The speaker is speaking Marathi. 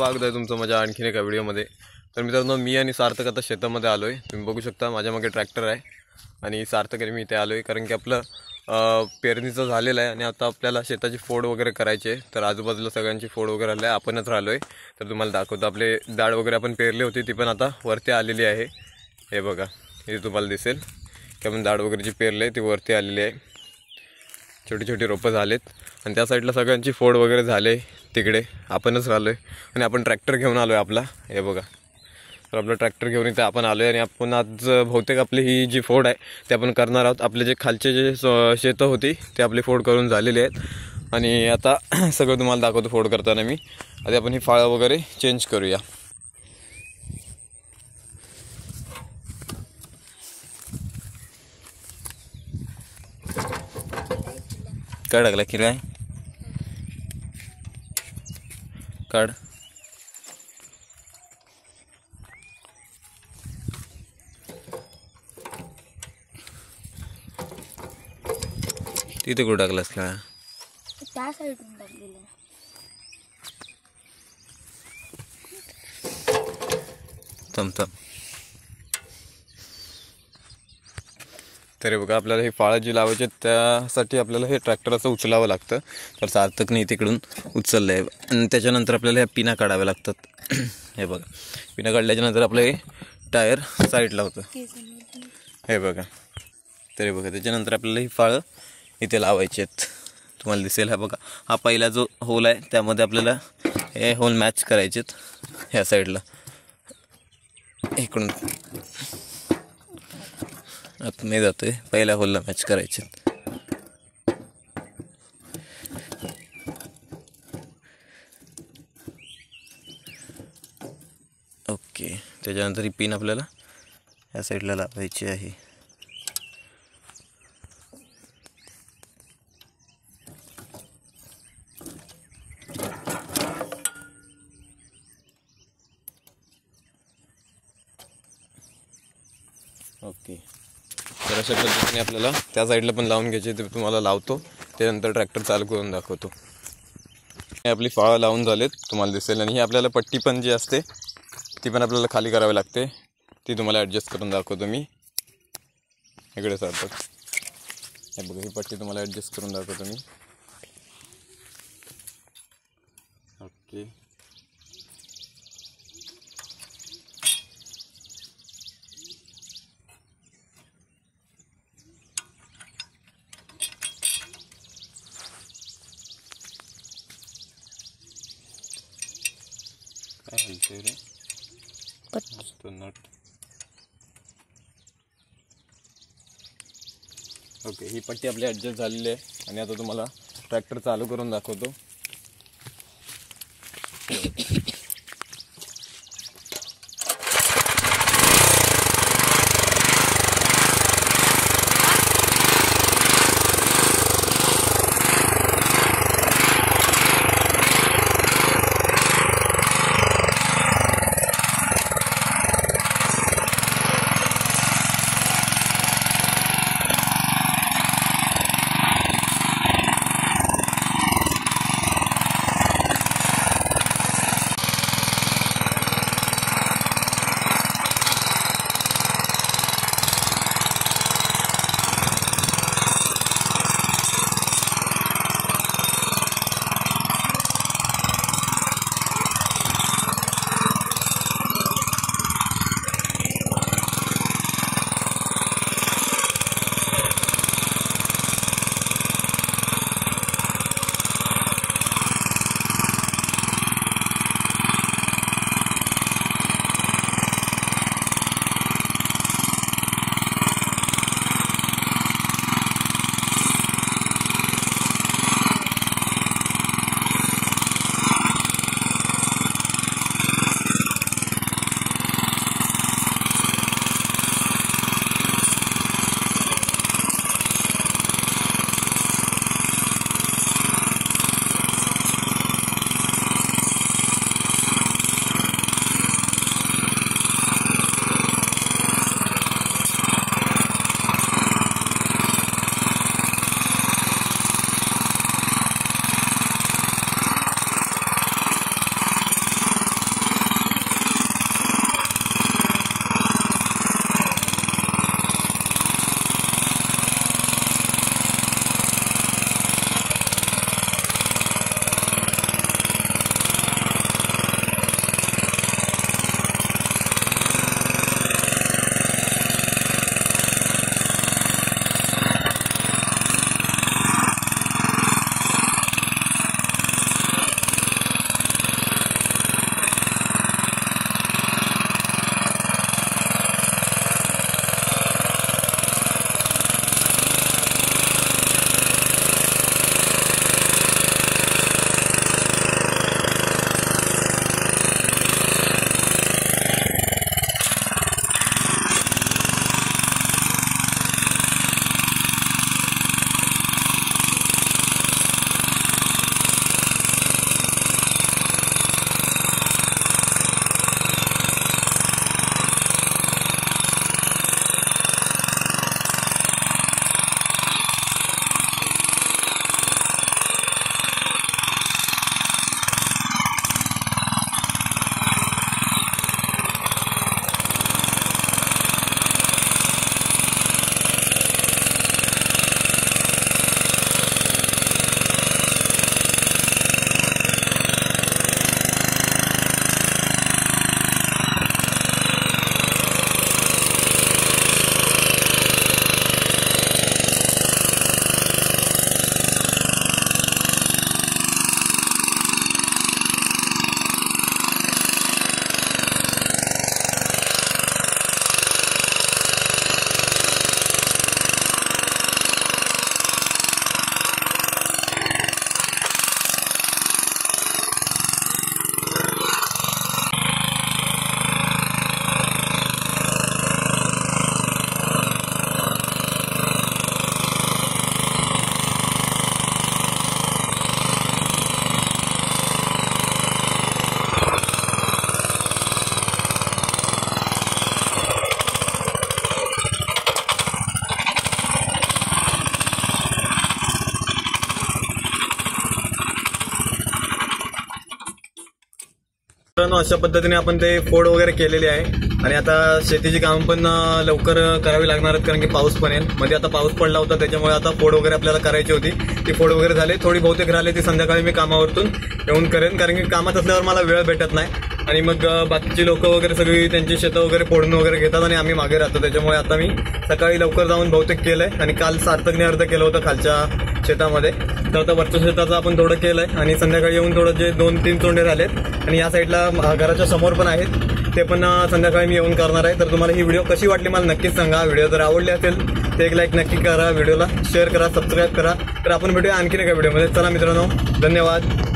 स्वागत आहे तुमचं माझ्या आणखीन एका व्हिडिओमध्ये। तर मित्रांनो, मी आणि सार्थक आता शेतामध्ये आलो आहे। तुम्ही बघू शकता माझ्या मागे ट्रॅक्टर आहे आणि सार्थक आणि मी इथे आलो आहे कारण की आपलं पेरणीचं झालेलं आहे आणि आता आपल्याला शेताची फोड वगैरे करायची आहे। तर आजूबाजूला सगळ्यांची फोड वगैरे आली आहे, आपणच राहिलो आहे। तर तुम्हाला दाखवतो, आपले डाळ वगैरे आपण पेरली होती ती पण आता वरती आलेली आहे। हे बघा, इथे तुम्हाला दिसेल की आपण डाळ वगैरे जी पेरली आहे ती वरती आलेली आहे। छोटी छोटी रोपं झालेत आणि त्या साईडला सगळ्यांची फोड वगैरे झाले, तिकडे आपणच राहिलो आहे आणि आपण ट्रॅक्टर घेऊन आलो आहे आपला। हे बघा, तर आपलं ट्रॅक्टर घेऊन इथे आपण आलो आहे आणि आपण आज बहुतेक आपली ही जी फोड आहे ते आपण करणार आहोत। आपले जे खालचे जे शेतं होती ते आपली फोड करून झालेली आहेत आणि आता सगळं तुम्हाला दाखवतो फोड करताना मी। आधी आपण ही फाळं वगैरे चेंज करूया। काय टाकला की काय काढ, तिथे कुठं टाकलास का? त्या साईडून टाकलेलं आहे। थांब। तर बघा, आपल्याला हे फाळं जी लावायची त्यासाठी आपल्याला हे ट्रॅक्टर असं उचलावं लागतं। तर सार्थकने तिकडून उचललं आहे आणि त्याच्यानंतर आपल्याला ह्या पिना काढाव्या लागतात। हे बघा, पिना काढल्याच्यानंतर आपलं हे टायर साईडला होतं। हे बघा, तर हे बघा, त्याच्यानंतर आपल्याला ही फाळं इथे लावायची आहेत। तुम्हाला दिसेल, हा बघा, हा पहिला जो होल आहे त्यामध्ये आपल्याला हे होल मॅच करायचे आहेत। ह्या साईडला इकडून आत नाही जातोय, पहिल्या होलला मॅच करायचे। ओके, त्याच्यानंतर ही पिन आपल्याला या साईडला लावायची आहे। ओके, तर अशा पद्धतीने आपल्याला त्या साईडला पण लावून घ्यायचे। ते तुम्हाला लावतो, त्यानंतर ट्रॅक्टर चालू करून दाखवतो। हे आपली फाळं लावून झालेत, तुम्हाला दिसेल। आणि ही आपल्याला पट्टी पण जी असते ती पण आपल्याला खाली करावी लागते, ती तुम्हाला ॲडजस्ट करून दाखवतो मी। इकडे सार्थक, हे बघा, ही पट्टी तुम्हाला ॲडजस्ट करून दाखवतो मी। ओके, काय हलते रे तो नट। ओके, ही पट्टी आपली ॲडजस्ट झालेली आहे आणि आता तुम्हाला ट्रॅक्टर चालू करून दाखवतो। मित्रांनो अशा पद्धतीने आपण ते फोड वगैरे केलेली आहे आणि आता शेतीची कामं पण लवकर करावी लागणार आहेत, कारण की पाऊस पण येईल. मध्ये आता पाऊस पडला होता, त्याच्यामुळे आता फोड वगैरे आपल्याला करायची होती. ती फोड वगैरे झाली, थोडी बहुतेक राहिली ती संध्याकाळी मी कामावरतून येऊन करेन, कारण की कामात असल्यावर मला वेळ भेटत नाही. आणि मग बाकीची लोक वगैरे सगळी त्यांची शेतं वगैरे फोडून वगैरे घेतात आणि आम्ही मागे राहतो. त्याच्यामुळे आता मी सकाळी लवकर जाऊन बहुतेक केलंय आणि काल सार्थकने अर्ध केलं होतं खालच्या शेतामध्ये. तर आता वरच्या शेताचं आपण थोडं केलंय आणि संध्याकाळी येऊन थोडं जे 2-3 तोंडे राहिलेत आणि या साईडला घराच्या समोर पण आहेत, ते पण संध्याकाळी मी येऊन करणार आहे. तर तुम्हाला ही व्हिडिओ कशी वाटली मला नक्कीच सांगा. व्हिडिओ जर आवडली असेल तर एक लाईक नक्की करा, व्हिडिओला शेअर करा, सबस्क्राईब करा. तर आपण भेटूया आणखीन एका व्हिडिओमध्ये. चला मित्रांनो, धन्यवाद.